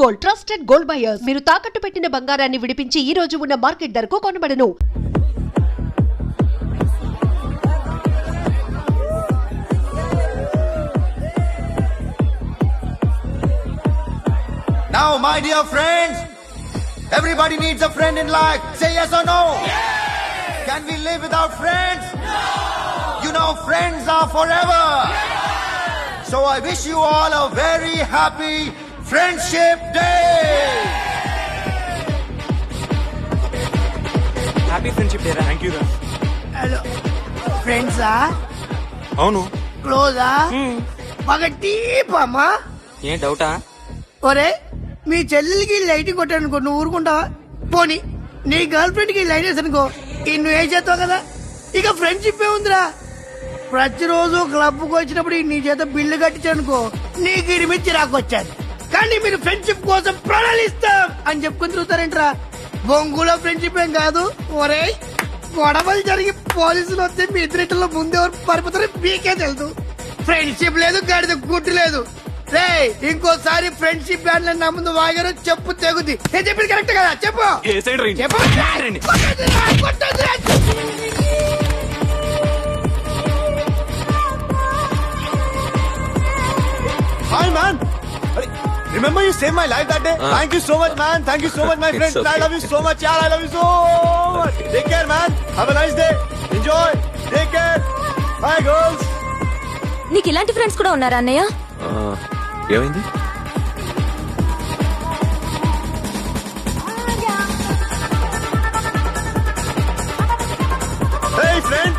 Gold, trusted gold buyers. మీరు తాకట్టు పెట్టిన బంగారాన్ని విడిపించి ఈ రోజు ఉన్న మార్కెట్ ధరకు కొనబడను. Now, my dear friends, everybody needs a friend in life. Say yes or no. Yes. Can we live without friends? No. You know, friends are forever. Yes. So I wish you all a very happy Friendship Day. Happy Friendship Day. Thank you. Hello. Friends అవును క్లోజా బాగా deep అమ్మా ఏం డౌటా? ఒరే మీ చెల్లెలికి light కొట్టానుకో నువ్వు ఊరుకుంటావా? పోనీ నీ గర్ల్ ఫ్రెండ్ కి లైట్ వేసానుకో నువ్వు ఏం చేస్తావు కదా. ఇక ఫ్రెండ్షిప్ ఏ ఉందిరా. ప్రతిరోజు క్లబ్ కు వచ్చినప్పుడు నీ చేత బిల్లు కట్టించానుకో నీకు ఇడిమిచ్చి రాకొచ్చాను. కానీ మీరు ఫ్రెండ్షిప్ కోసం ప్రణాళిస్తాం అని చెప్పుకుని తిరుగుతారేంట్రా? బొంగులో ఫ్రెండ్షిప్ ఏం కాదు. ఒరే గొడవలు జరిగి పోలీసులు వస్తే మీ ఇద్దరిలో ముందెవరు పరిపోతారో మీకే తెలుసు. ఫ్రెండ్షిప్ లేదు, గడిద గుడ్డు లేదు. రే ఇంకోసారి ఫ్రెండ్షిప్ బ్యాండ్ నా ముందు వాగారు చెప్పు తెగుద్ది. నేను చెప్పింది కరెక్ట్ కదా? చెప్పు Hi, man. Remember you saved my life that day? Thank you so much, man. Thank you so much, my friends. Okay. I love you so much, yaar. I love you so much. Take care, man. Have a nice day. Enjoy. Take care. Bye, girls. నీకు ఇలాంటి friends కూడా ఉన్నారా అన్నయ్య? ఏమైంది? Hey, friend.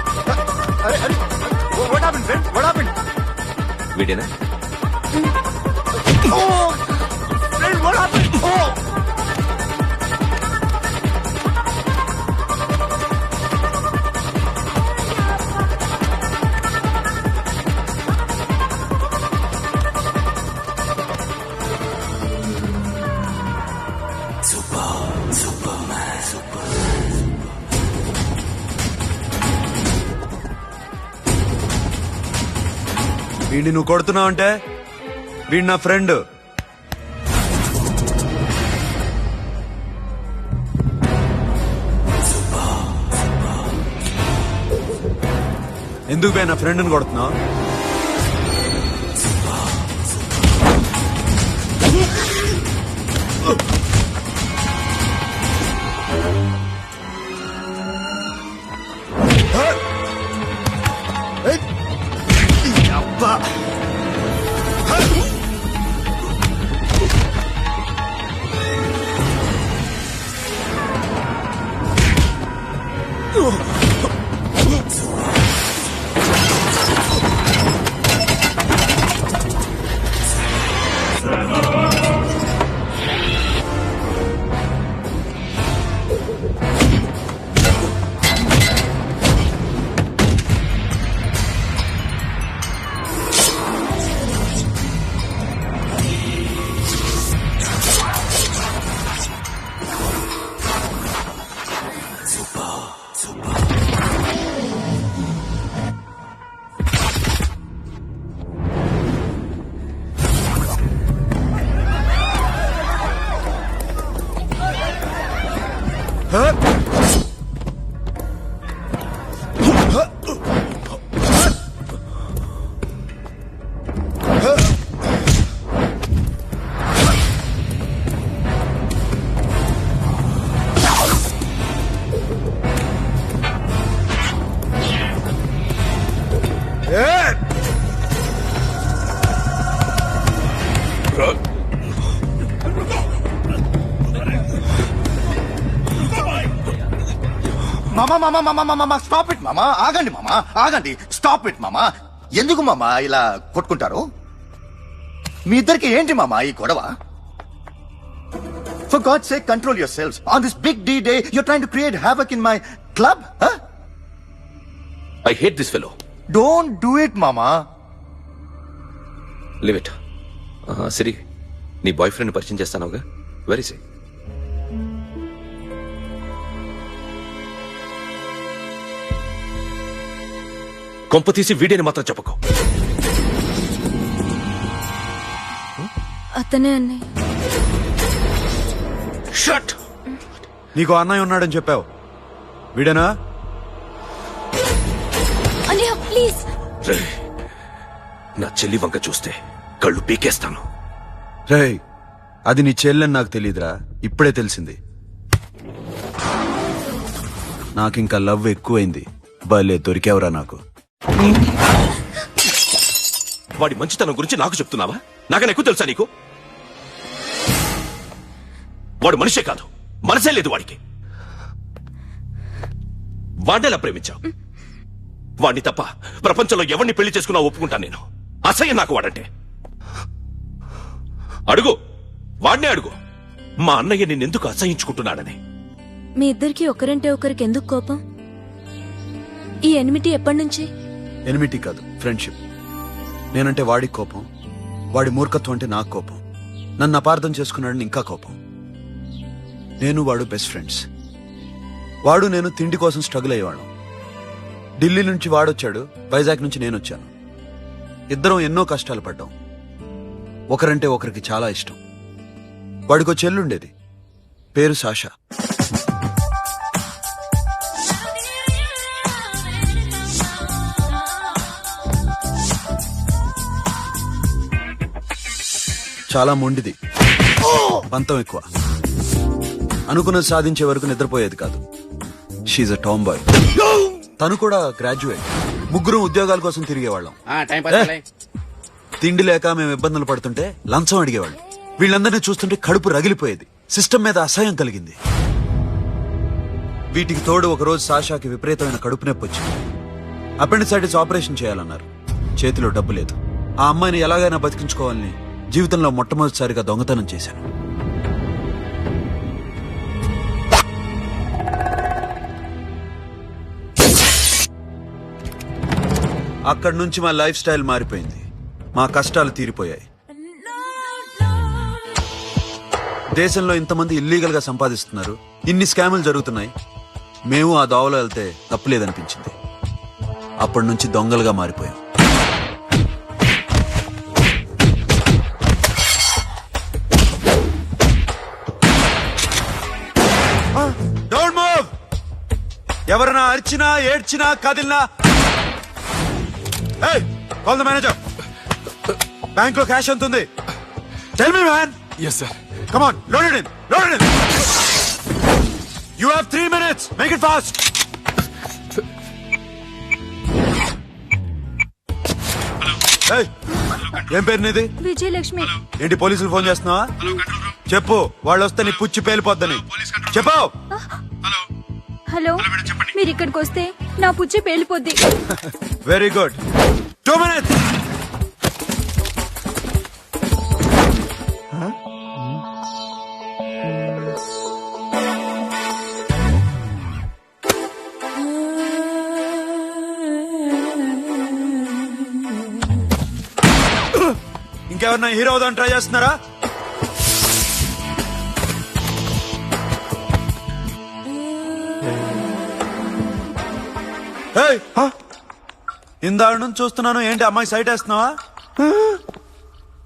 What happened, friend? What happened? వీడేనా? Oh, friend, what happened? Oh. వీడిని నువ్వు కొడుతున్నావు అంటే వీడు నా ఫ్రెండ్. ఎందుకు పోయి నా ఫ్రెండ్ని కొడుతున్నావు? మామా స్టాప్ ఇట్ మామా. ఆగండి మామా, ఆగండి. స్టాప్ ఇట్ మామా. ఎందుకు మామా ఇలా కొట్టుకుంటారు? మీ ఇద్దరికి ఏంటి మామా ఈ గొడవ? For God sake control yourselves. On this big day you're trying to create havoc in my club. I hate this fellow. Don't do it మామా. Leave it. సిరి, నీ బాయ్ ఫ్రెండ్ పరిచయం చేస్తానుగా. వెరీ సే. కొంప తీసి వీడియోని మాత్రం చెప్పకు. అతనే అన్నయ్య. షట్. నీకు అన్నయ్య ఉన్నాడని చెప్పావు, వీడేనా? అన్నయ్య ప్లీజ్. రేయ్, నా చెల్లి వంక చూస్తే కళ్ళు పీకేస్తాను. రేయ్, అది నీ చెల్లెని నాకు తెలియదురా, ఇప్పుడే తెలిసింది. నాకింకా లవ్ ఎక్కువైంది. భలే దొరికావురా నాకు. వాడి మంచితనం గురించి నాకు చెప్తున్నావా? నాకన్నా ఎక్కువ తెలుసా నీకు? వాడు మనిషే కాదు, మనసే లేదు వాడికి. వాడేలా ప్రేమించావు? వాడిని తప్ప ప్రపంచంలో ఎవరిని పెళ్లి చేసుకున్నా ఒప్పుకుంటాను నేను. అసహ్యం నాకు వాడంటే. అడుగు, వాడినే అడుగు, మా అన్నయ్య నిన్నెందుకు అసహించుకుంటున్నాడని. మీ ఇద్దరికి ఒకరంటే ఒకరికి ఎందుకు కోపం? ఈ ఎనిమిటీ ఎప్పటి నుంచి? ఎనిమిటీ కాదు, ఫ్రెండ్షిప్. నేనంటే వాడికి కోపం, వాడి మూర్ఖత్వం అంటే నాకు కోపం. నన్ను అపార్థం చేసుకున్నాడని ఇంకా కోపం. నేను వాడు బెస్ట్ ఫ్రెండ్స్. వాడు నేను తిండి కోసం స్ట్రగుల్ అయ్యేవాళ్ళం. ఢిల్లీ నుంచి వాడొచ్చాడు, వైజాగ్ నుంచి నేను వచ్చాను. ఇద్దరం ఎన్నో కష్టాలు పడ్డాం. ఒకరంటే ఒకరికి చాలా ఇష్టం. వాడికో చెల్లుండేది, పేరు సాషా. చాలా మొండిది, పంతం ఎక్కువ. అనుకున్నది సాధించే వరకు నిద్రపోయేది కాదు. She's a tomboy. తను కూడా గ్రాడ్యుయేట్. ముగ్గురం ఉద్యోగాల కోసం తిరిగేవాళ్ళం. తిండి లేక మేము ఇబ్బందులు పడుతుంటే లంచం అడిగేవాళ్ళం. వీళ్ళందరినీ చూస్తుంటే కడుపు రగిలిపోయేది. సిస్టమ్ మీద అసహ్యం కలిగింది. వీటికి తోడు ఒకరోజు సాషాకి విపరీతమైన కడుపు నొప్పి వచ్చింది. అపెండిసైటిస్ ఆపరేషన్ చేయాలన్నారు. చేతిలో డబ్బు లేదు. ఆ అమ్మాయిని ఎలాగైనా బతికించుకోవాలని జీవితంలో మొట్టమొదటిసారిగా దొంగతనం చేశాను. అక్కడి నుంచి మా లైఫ్ స్టైల్ మారిపోయింది. మా కష్టాలు తీరిపోయాయి. దేశంలో ఇంతమంది ఇల్లీగల్ గా సంపాదిస్తున్నారు, ఇన్ని స్కాములు జరుగుతున్నాయి. మేము ఆ దోవలో వెళ్తే తప్పులేదనిపించింది. అప్పటి నుంచి దొంగలుగా మారిపోయాం. Don't move. ఎవరైనా అరిచినా ఏడ్చినా కదిలినా కాల్ ద మేనేజర్. బ్యాంక్ లో క్యాష్ ఎంత ఉంది? Tell me man. Yes sir. Come on, load it in, load it in. You have 3 minutes. Make it fast. ఏం పేరు నీది? విజయలక్ష్మి. ఏంటి పోలీసులు ఫోన్ చేస్తున్నావా? చెప్పు, వాళ్ళు వస్తే నీ పుచ్చి పేలిపోద్దని చెప్పు. హలో, మీరు ఇక్కడికి వస్తే నా పుచ్చి పేలిపోద్ది. Very good. 2 minutes. ఇంకెవరన్నా హీరో అవుదాం ట్రై చేస్తున్నారా? ఇందాక నుంచి చూస్తున్నాను, ఏంటి అమ్మాయి సైట్ వేస్తున్నావా?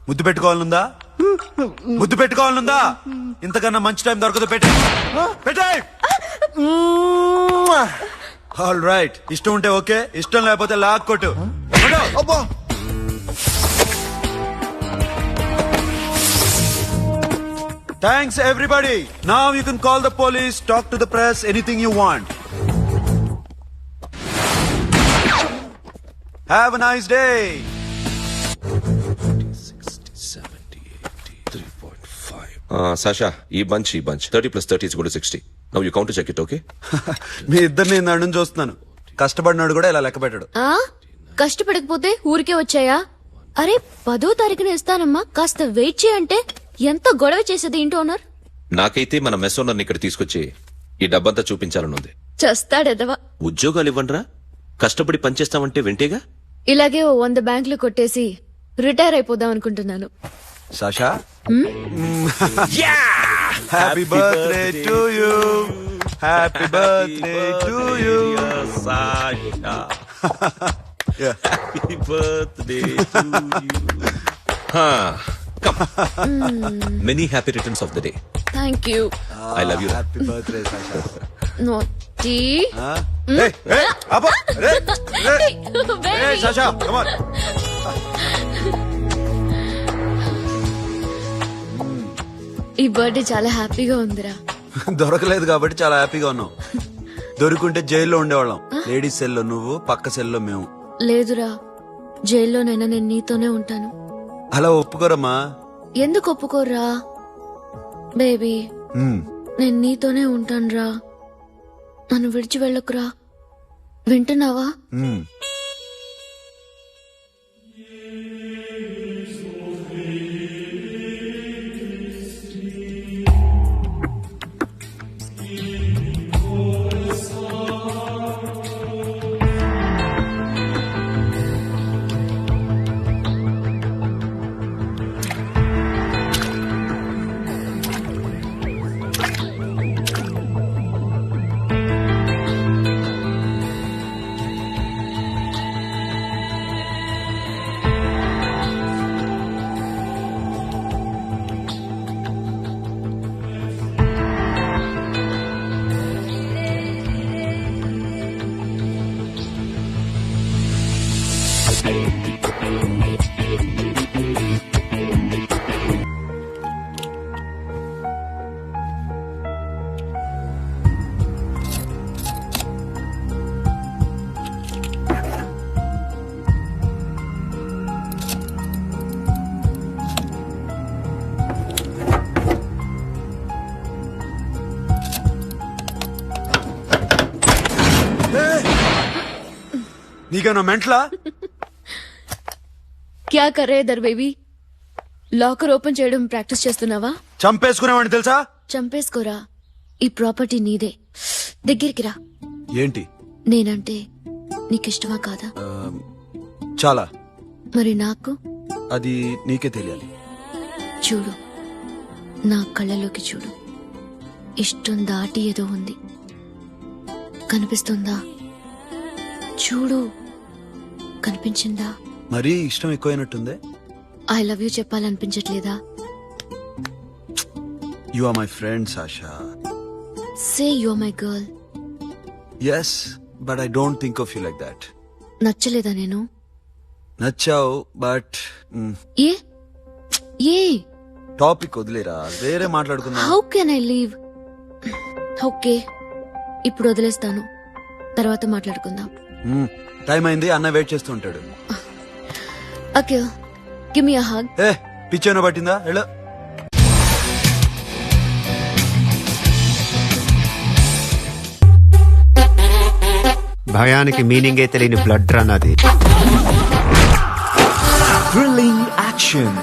ముద్దు పెట్టుకోవాలనుందా? ముద్దు పెట్టుకోవాలనుందా? ఇంతకన్నా మంచి టైం దొరకదు. పెట్టే. ఆల్ రైట్, ఇష్టం ఉంటే ఓకే, ఇష్టం లేకపోతే లాక్ కొట్టు. Thanks everybody. Now you can call the police, talk to the press, anything you want. Have a nice day. 60, 70, 80, 3.5. Sasha, ఈ bunch 30 plus 30 is equal to 60. Now you count to check it, okay? మీ ఇద్దరిని నన్ను చూస్తున్నాను. కష్టపడినాడు కూడా ఇలా లెక్క పెట్టాడు. కష్టపడకపోతే ఊరికే వచ్చాయా? అరే 10వ తారీఖున ఇస్తానమ్మా, కాస్త వెయిట్ చేయంటే ఎంత గొడవ చేసేది ఇంటి ఓనర్. నాకైతే మన మెస్ ఓనర్ని ఇక్కడ తీసుకొచ్చి ఈ డబ్బంతా చూపించాలనుంది. చస్తాడెదవా. ఉద్యోగాలు ఇవ్వండిరా, కష్టపడి పనిచేస్తామంటే వింటేగా. ఇలాగే ఓ 100 బ్యాంకులు కొట్టేసి రిటైర్ అయిపోదాం అనుకుంటున్నాను. Sasha, happy birthday to you. Happy birthday to you Sasha. Happy birthday to you. Many happy returns of the day. Thank you. I love you. Happy birthday Sasha. నోటీ Sasha come on. ఈ birthday చాలా హ్యాపీగా ఉందిరా. దొరకలేదు కాబట్టి చాలా హ్యాపీగా ఉన్నాం. దొరికింటే జైల్లో ఉండేవాళ్ళం. లేడీస్ సెల్లో నువ్వు, పక్క సెల్లో మేము. లేదురా, జైల్లోనైనా నేను నీతోనే ఉంటాను. అలా ఒప్పుకోరమ్మా. ఎందుకు ఒప్పుకోర్రా బేబీ? నేను నీతోనే ఉంటానురా. నన్ను విడిచి వెళ్ళకురా. వింటున్నావా? నీకేనా మెంట్లా? క్యా కరే దర్ బేబీ? లాకర్ ఓపెన్ చేయడం ప్రాక్టీస్ చేస్తున్నావా? చంపేసుకునేవాడిని తెలుసా? చంపేసుకోరా. ఈ ప్రాపర్టీ నీదే. దగ్గరికి రా. ఏంటి? నేనంటే నీకిష్టమా కాదా? చాలా. మరి నాకు? అది నీకే తెలియాలి. చూడు, నా కళ్ళలోకి చూడు. ఇష్టం దాటి ఏదో ఉంది. కనిపిస్తుందా? చూడు, కనిపించిందా? మరీ ఇష్టం ఎక్కువైనట్టుందే. ఐ లవ్ యూ చెప్పాలనిపించట్లేదా? You are my friend Sasha. Say you are my girl. Yes, but I don't think of you like that. నచ్చలేదా నేను? నచ్చావు, బట్ ఏ ఏ టాపిక్ వదిలేరా, వేరే మాట్లాడుకుందాం. How can I leave? Okay, ఇప్పుడు వదిలేస్తాను, తర్వాత మాట్లాడుకుందాం. టైం అయింది, అన్న వెయిట్ చేస్తూ ఉంటాడు. Okay, give me a hug. ఏ పిచ్చేనో పట్టిందా? వెళ్ళు. భయానికి మీనింగే తెలియని బ్లడ్ రన్ అది. Thrilling action,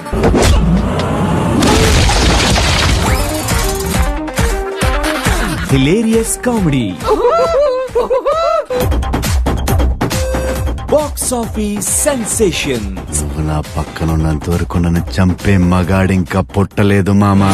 hilarious comedy, box office sensation. నా పక్కన ఉన్నంత వరకు నన్ను చంపే మగాడింకా పుట్టలేదు మామా.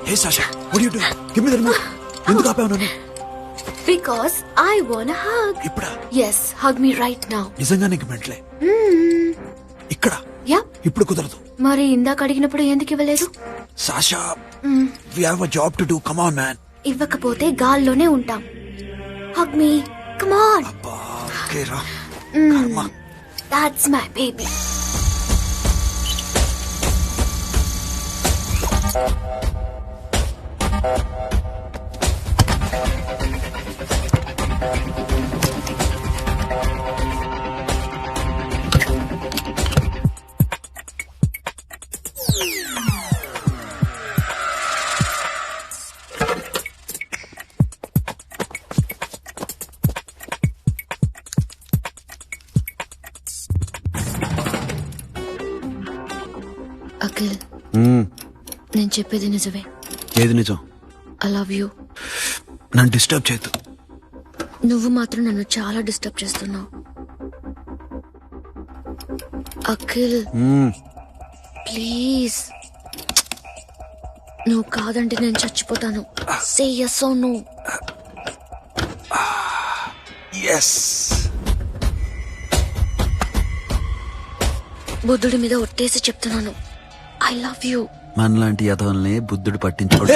Hey Sasha, what are you doing? Give me the remote. ఎందుకు ఆపావు నన్ను? Because I want a hug. ఇప్పుడా? Yes, hug me right now. నిజంగా నీకు మెంట్లే? ఇక్కడ? Yeah. ఇప్పుడు కుదరదు. మరి ఇందాక అడిగినప్పుడు ఎందుకు ఇవ్వలేదు? Sasha, we have a job to do. Come on, man. ఇవ్వకపోతే గాల్లోనే ఉంటాం. Hug me. Come on. అబ్బా, okay రా. That's my baby. అఖిల్ మ్మ్. నేను చెప్పేది నిజమే. ఏది నిజం? I love you. నన్ను డిస్టర్బ్ చేయొద్దు. నువ్వు మాత్రం నన్ను చాలా డిస్టర్బ్ చేస్తున్నావు. అఖిల్ మ్మ్. ప్లీజ్. నువ్వు కాదంటే నేను చచ్చిపోతాను. సే yes or no. Yes. బుద్ధుడి మీద ఒట్టేసి చెప్తున్నాను. I love you. మనలాంటి యథవల్ని బుద్ధుడు పట్టించుకోడు.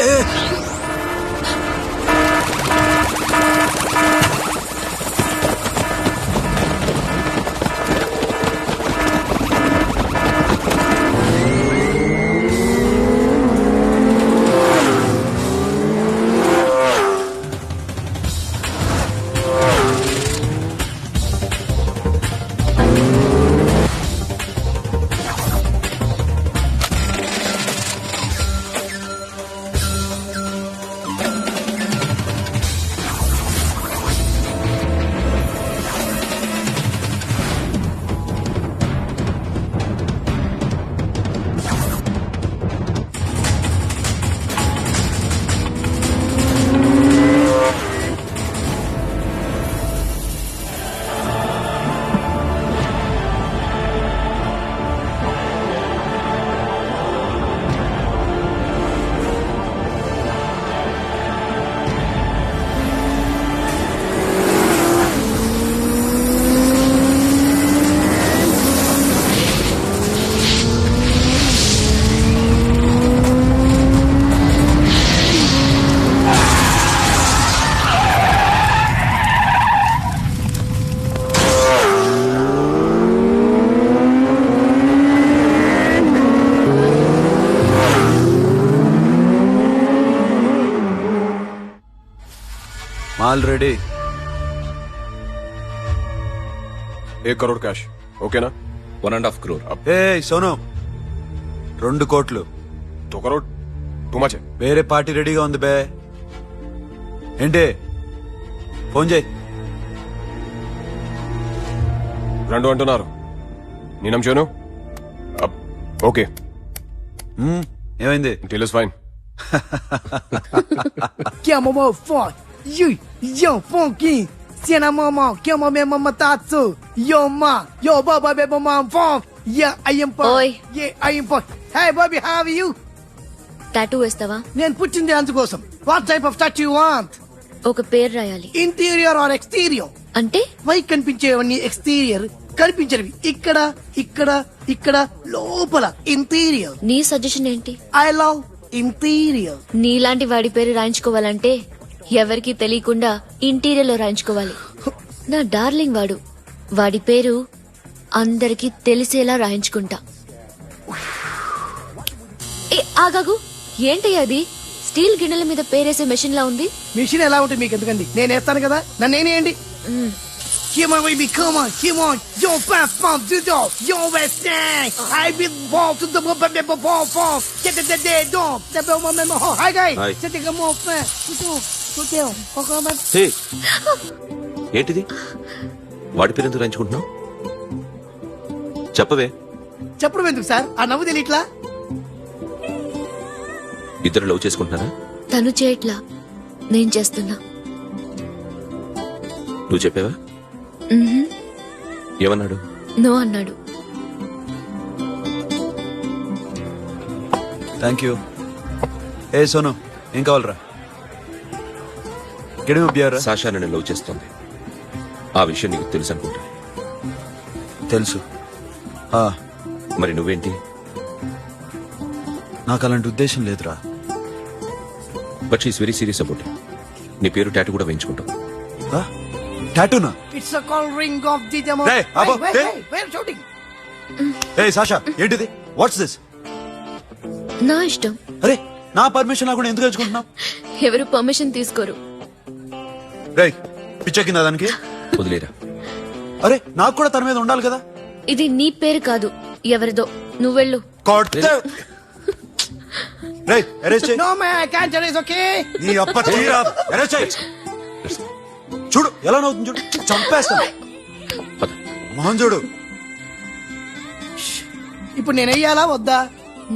Already 1 crore cash. ఓకేనా? 1.5 crore. ఏ సోను 2 కోట్లు. 2 crore టూ మచ్. వేరే పార్టీ రెడీగా ఉంది బే. ఏంటి? ఫోన్ చేయి. 2 అంటున్నారు. నేనం చేయను. ఓకే. ఏమైంది? Deal is fine. Que mamão forte. Yo, funky. Cena mamão, que mamãe mamatatsu. Yo ma, yo baba beba mam funk. Yeah, I am funk. Oi. Yeah, I am funk. Hey Bobby, how are you? Tattoo వేస్తావా? నేను పుట్టింది అందుకోసం. What type of tattoo you want? ఒక పేరు రాయాలి. Interior or exterior? అంటే పై కనిపించేవన్నీ exterior, కనిపించేవి ఇక్కడ ఇక్కడ ఇక్కడ లోపల ఇంటీరియర్. నీ సజెషన్ ఏంటి? I love interior. నీలాంటి వాడి పేరు రాయించుకోవాలంటే ఎవరికి తెలియకుండా ఇంటీరియర్ లో రాయించుకోవాలి. నా డార్లింగ్ వాడు. వాడి పేరు అందరికి తెలిసేలా రాయించుకుంటా. ఏ ఆగాగు, ఏంటి అది? స్టీల్ గిన్నెల మీద పేరేసే మెషిన్ లా ఉంది. మిషన్ ఎలా ఉంటుంది మీకు ఎందుకండి? నేను వేస్తాను కదా, నన్ను నేనేయండి. Come on, baby, come on, come on. Yo, fast, fast, do do. Yo, West End. I will walk to the ball. Get the dead dog. The bell, my Hi, guys. Hi. Just take a more fast. Go. Come on. హే, ఏంటిది? వాడి పేరు ఎందుకు రాయించుకుంటున్నావు? చెప్పవే. చెప్పడం ఎందుకు sir? ఆ నవ్వు తెలియట్లా? ఇద్దరు లవ్ చేసుకుంటున్నారా? తను చేయట్లా, నేను చేస్తున్నా. నువ్వు చెప్పావా? ఏమన్నాడు? నో అన్నాడు. Thank you. ఏ సోను, ఏం కావాలరా? గడియారా? సాషా నన్ను లవ్ చేస్తోంది. ఆ విషయం నీకు తెలుసు అనుకుంటా. తెలుసు. మరి నువ్వేంటి? నాకు అలాంటి ఉద్దేశం లేదురా. But she's very serious about. నీ పేరు టాటూ కూడా వేయించుకుంటావు. టాటూనా? It's a call ring of the demo. Hey, Abo, hey. Where shooting? ఏ సాషా, ఏంటిది? What's this? నా ఇష్టం. అరే, నా పర్మిషన్ లేకుండా ఎందుకు ఎంచుకుంటున్నావు? ఎవరు పర్మిషన్ తీసుకోరు. రే, పిచ్చెక్కిందా దానికి? వదిలేరా. అరే, నాకు కూడా తన మీద ఉండాలి కదా. ఇది నీ పేరు కాదు, ఎవరిదో. నువ్వెళ్ళు. No man, I can't tell. It's okay. నీ అప్ప తీరా. అరెస్ట్ చేయి. చూడు ఎలా నవ్వుతుంది, చూడు. చంపేస్తాను. మోహన్ చూడు. ఇప్పుడు నేను వెయ్యాలా వద్దా?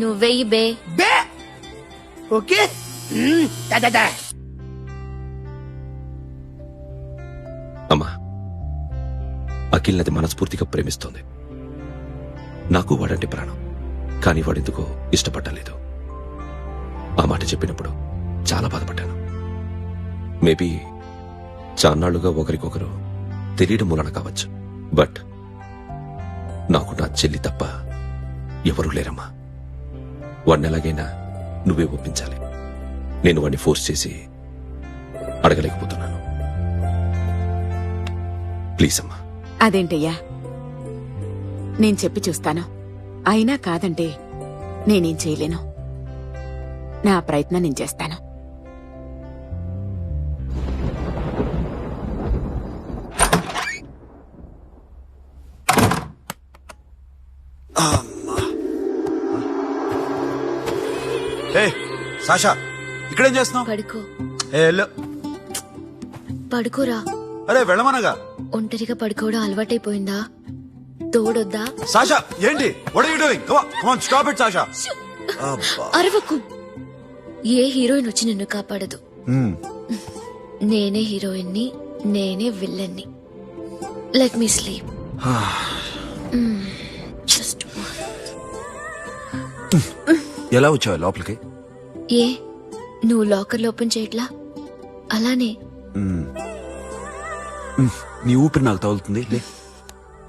నువ్వెయ్యి బే. బే ఓకే. దా, దా, దా. అమ్మా, అఖిల్ నది మనస్ఫూర్తిగా ప్రేమిస్తోంది. నాకు వాడంటే ప్రాణం, కానీ వాడెందుకో ఇష్టపడలేదు. ఆ మాట చెప్పినప్పుడు చాలా బాధపడ్డాను. మేబీ చాన్నాళ్లుగా ఒకరికొకరు తెలియడం మూలన కావచ్చు. బట్ నాకు నా చెల్లి తప్ప ఎవరూ లేరమ్మా. వాడిని ఎలాగైనా నువ్వే ఒప్పించాలి. నేను వాడిని ఫోర్స్ చేసి అడగలేకపోతున్నాను. ప్లీజ్ అమ్మా. అదేంటయ్యా, నేను చెప్పి చూస్తాను. అయినా కాదంటే నేనేం చేయలేను. నా ప్రయత్నం నేను చేస్తాను. సాషా, ఇక్కడేం చేస్తున్నావు? పడుకో. పడుకోరా. అరే వెళ్ళమనగా. ఒంటరిగా పడుకోవడం అలవాటైపోయిందా? తోడొద్దా? సాషా ఏంటి? What are you doing? Come on stop it Sasha. అరవకు. ఏ హీరోయిన్ వచ్చి నిన్ను కాపాడదు. నేనే హీరోయిన్ ని, నేనే విల్లన్ ని. Let me sleep. జస్ట్ ఎలా వచ్చావు లోపలికి? ఏ నువ్వు లాకర్ ఓపెన్ చేయట్లా? అలానే. నీ ఊపిరి నాకు తగులుతుంది.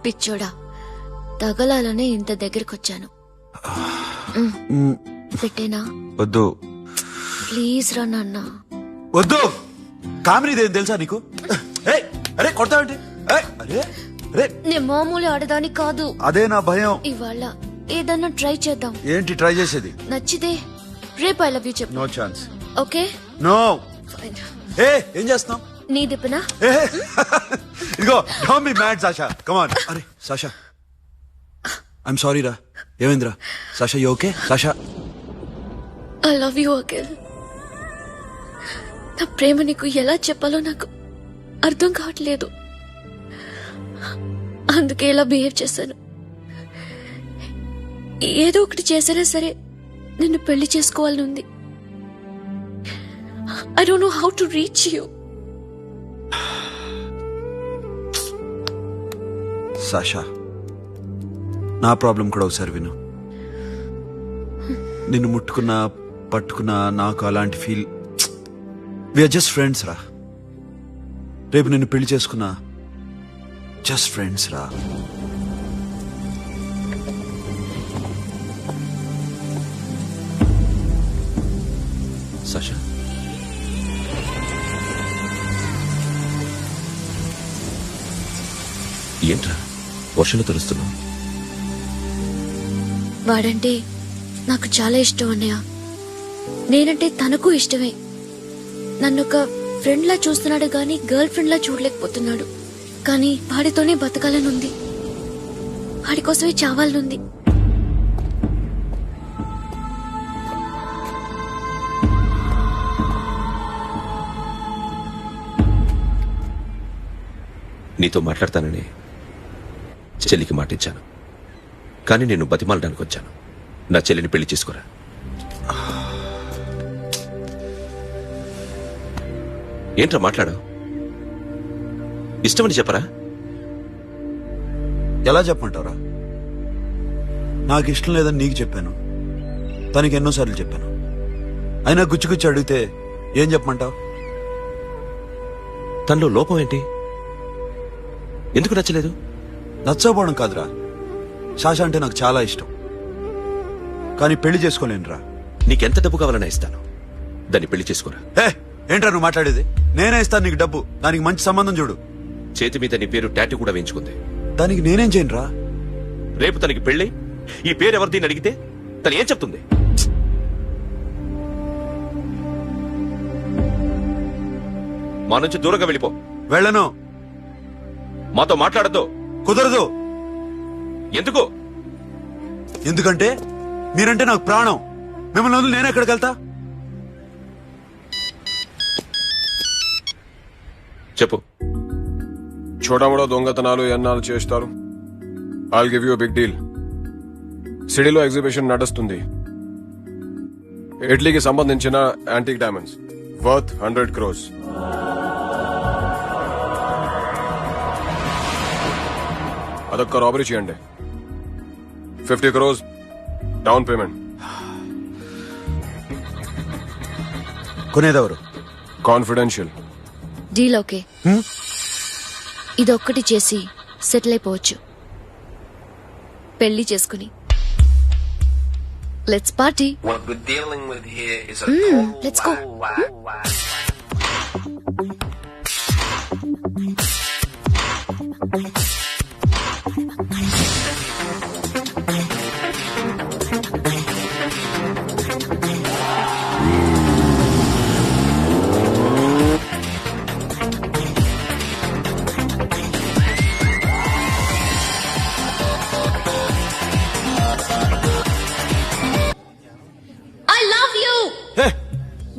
పిచ్చోడా, తగలాలనే ఇంత దగ్గరకొచ్చాను. పెట్టేనా? వద్దు ప్లీజ్ రా నాన్న. వద్దు. కామినీదేం తెలుసా నీకు? అరే కొడతావేంటి? నే మామూలు ఆడదాని కాదు. అదే నా భయం. ఇవాళ ఏదన్నా ట్రై చేద్దాం. ఏంటి ట్రై చేసేది? నచ్చితే రేపు ఐ లవ్ యూ చెప్పు. No chance. Okay no. ఏం చేస్తున్నావు? నీ దిప్పనా? ఇదిగో don't be mad Sasha. Come on. అరే సాషా, ఐఎమ్ సారీ రా. ఏమైందిరా? Sasha you okay? Sasha I love you Akhil. నా ప్రేమ నీకు ఎలా చెప్పాలో నాకు అర్థం కావట్లేదు. అందుకే ఇలా బిహేవ్ చేశాను. ఏదో ఒకటి చేసినా సరే నిన్ను పెళ్లి చేసుకోవాలని ఉంది. I don't know how to reach you. Sasha, నా ప్రాబ్లం కూడా ఒకసారి విను. నిన్ను ముట్టుకున్నా పట్టుకున్నా నాకు అలాంటి ఫీల్. వీఆర్ జస్ట్ ఫ్రెండ్స్ రా. రేపు నిన్ను పెళ్లి చేసుకున్నా జస్ట్ ఫ్రెండ్స్ రా. సాషా, ఏంట్రా వర్షంలో తెలుస్తున్నావు? వాడంటే నాకు చాలా ఇష్టం అన్నయ్య. నేనంటే తనకు ఇష్టమే. నన్ను ఒక ఫ్రెండ్ లా చూస్తున్నాడు గాని గర్ల్ ఫ్రెండ్ లా చూడలేకపోతున్నాడు. కానీ వాడితోనే బతకాలనుంది. వాడి కోసమే చావాలనుంది. నీతో మాట్లాడతానని చెల్లికి మాటిచ్చాను, కానీ నేను బతిమాలడానికి వచ్చాను. నా చెల్లిని పెళ్లి చేసుకోరా. ఏంట్రా మాట్లాడావు? ఇష్టమని చెప్పరా? ఎలా చెప్పమంటావురా? నాకు ఇష్టం లేదని నీకు చెప్పాను, తనకి ఎన్నోసార్లు చెప్పాను. అయినా గుచ్చి అడిగితే ఏం చెప్పమంటావు? తనలో లోపం ఏంటి? ఎందుకు నచ్చలేదు? నచ్చకపోవడం కాదురా, శాష అంటే నాకు చాలా ఇష్టం, కానీ పెళ్లి చేసుకోలేనురా. నీకెంత డబ్బు కావాలన్నా ఇస్తాను, దాన్ని పెళ్లి చేసుకోరా. ఏంట్రా నువ్వు మాట్లాడేది? నేనే ఇస్తాను నీకు డబ్బు, దానికి మంచి సంబంధం చూడు. చేతి మీద నీ పేరు టాటూ కూడా వేయించుకుంది. దానికి నేనేం చేయనురా? రేపు తనకి పెళ్ళి ఈ పేరు ఎవరిది అడిగితే తను ఏం చెప్తుంది? మా నుంచి దూరంగా వెళ్ళిపో. వెళ్ళను. మాతో మాట్లాడద్దు. కుదరదు. ఎందుకు? ఎందుకంటే మీరంటే నాకు ప్రాణం. మిమ్మల్ని వదిలి నేను ఎక్కడికి వెళ్తా? చెప్పు. చోటామోడా దొంగతనాలు ఎన్నాళ్ళు చేస్తారు? I'll give you big deal. సిటీలో ఎగ్జిబిషన్ నడుస్తుంది. ఇటలీకి సంబంధించిన యాంటిక్ డైమండ్స్ వర్త్ 100 crores. అదొక్క రాబరీ చేయండి. 50 crores డౌన్ పేమెంట్. కొనేదెవరు? కాన్ఫిడెన్షియల్. Deal okay. ఇదొక్కటి చేసి సెటిల్ అయిపోవచ్చు. పెళ్లి చేసుకుని లెట్స్ పార్టీ. Let's go.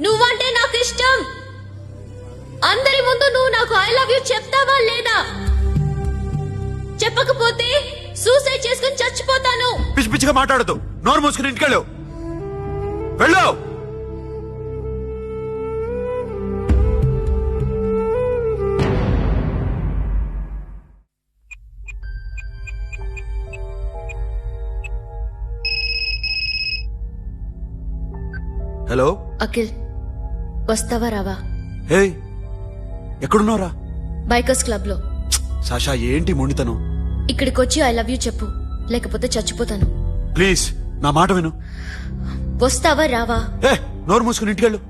నువ్వంటే నాకు ఇష్టం. అందరి ముందు నువ్వు నాకు ఐ లవ్ యూ చెప్తావా లేదా? చెప్పకపోతే సూసైడ్ చేసుకుని చచ్చిపోతాను. పిచ్చి పిచ్చిగా మాట్లాడదు. నోరు మూసుకుని ఇంటికెళ్ళు. వెళ్ళు. హలో అఖిల్, వస్తావా రావా? హే, ఎక్కడున్నావురా? బైకర్స్ క్లబ్ లో. సాషా, ఏంటి మొండితనం? ఇక్కడికి వచ్చి ఐ లవ్ యూ చెప్పు, లేకపోతే చచ్చిపోతాను. ప్లీజ్ నా మాట విను. వస్తావా రావా? ఏ, నోరు మూసుకుని ఇంటికెళ్ళు.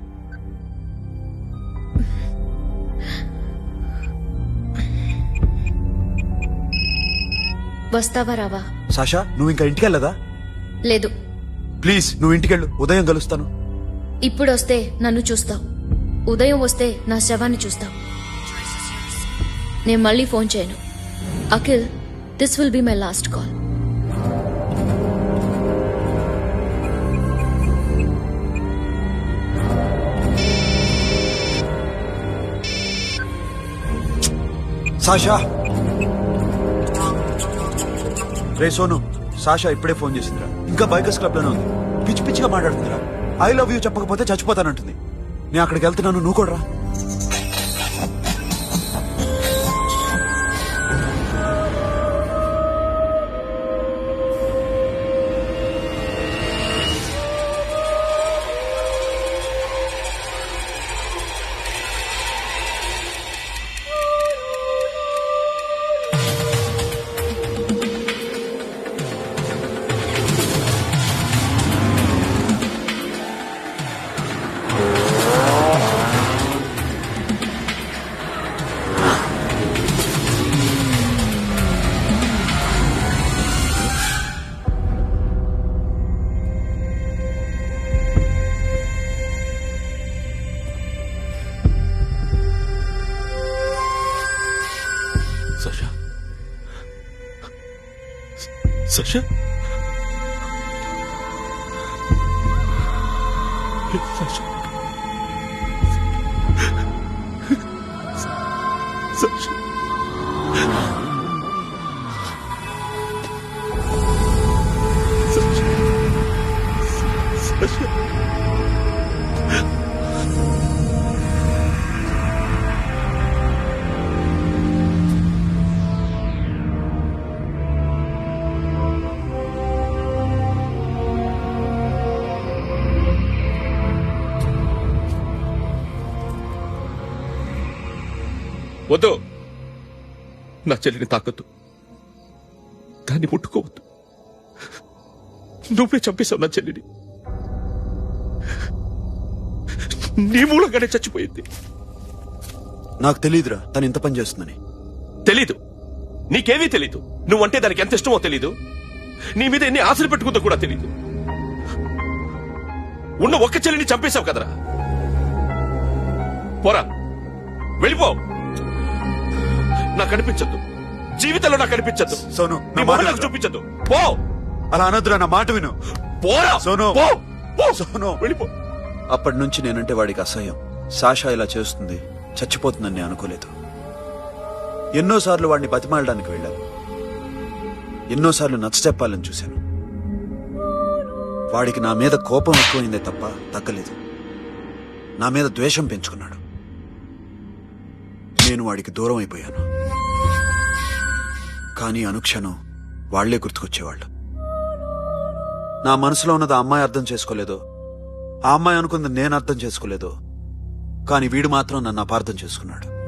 వస్తావా రావా? సాషా, నువ్వు ఇంకా ఇంటికెళ్ళదా? లేదు. ప్లీజ్ నువ్వు ఇంటికెళ్ళు. ఉదయం కలుస్తాను. ఇప్పుడు వస్తే నన్ను చూస్తావు, ఉదయం వస్తే నా శవాన్ని చూస్తావు. నేను మళ్ళీ ఫోన్ చేయను. Akhil, this will be my last call. Sasha. Ray Sonu, Sasha ఇప్పుడే ఫోన్ చేసిందిరా. ఇంకా బైకర్స్ క్లబ్ లోనే ఉంది. పిచ్చి పిచ్చిగా మాట్లాడుతుందిరా. ఐ లవ్ యూ చెప్పకపోతే చచ్చిపోతానంటుంది. నేను అక్కడికి వెళ్తున్నాను, నువ్వు కూడా రా. Sasha? Sasha? Sasha? Sasha? వద్దు, నా చెల్లిని తాకొద్దు, దాన్ని ముట్టుకోవద్దు. నువ్వే చంపేశావు నా చెల్లిని. నీ మూలంగానే చచ్చిపోయింది. నాకు తెలీదురా తను ఇంత పని చేస్తుందని. తెలీదు, నీకేమీ తెలీదు. నువ్వంటే దానికి ఎంత ఇష్టమో తెలీదు. నీ మీద ఎన్ని ఆశలు పెట్టుకుందో కూడా తెలీదు. ఉన్న ఒక్క చెల్లిని చంపేశావు కదరా. పోరా, వెళ్ళిపో. నాకు కనిపించద్దు, జీవితంలో నాకు కనిపించద్దు. సోను, నీ మొహం నాకు చూపించద్దు. పో. అలా అనద్దురా, నా మాట విను. పోరా సోను. పో. సోను, వెళ్ళిపో. అప్పటి నుంచి నేనంటే వాడికి అసహ్యం. సాషా ఇలా చేస్తుంది, చచ్చిపోతుందని నేను అనుకోలేదు. ఎన్నోసార్లు వాడిని బతిమాలడానికి వెళ్ళాను, ఎన్నోసార్లు నచ్చ చెప్పాలని చూశాను. వాడికి నా మీద కోపం ఎక్కువైందే తప్ప తగ్గలేదు. నా మీద ద్వేషం పెంచుకున్నాడు. నేను వాడికి దూరం అయిపోయాను. కానీ అనుక్షణం వాళ్లే గుర్తుకొచ్చేవాళ్ళు. నా మనసులో ఉన్నది ఆ అమ్మాయి అర్థం చేసుకోలేదో, ఆ అమ్మాయి అనుకుంది నేను అర్థం చేసుకోలేదో, కానీ వీడు మాత్రం నన్ను అపార్థం చేసుకున్నాడు.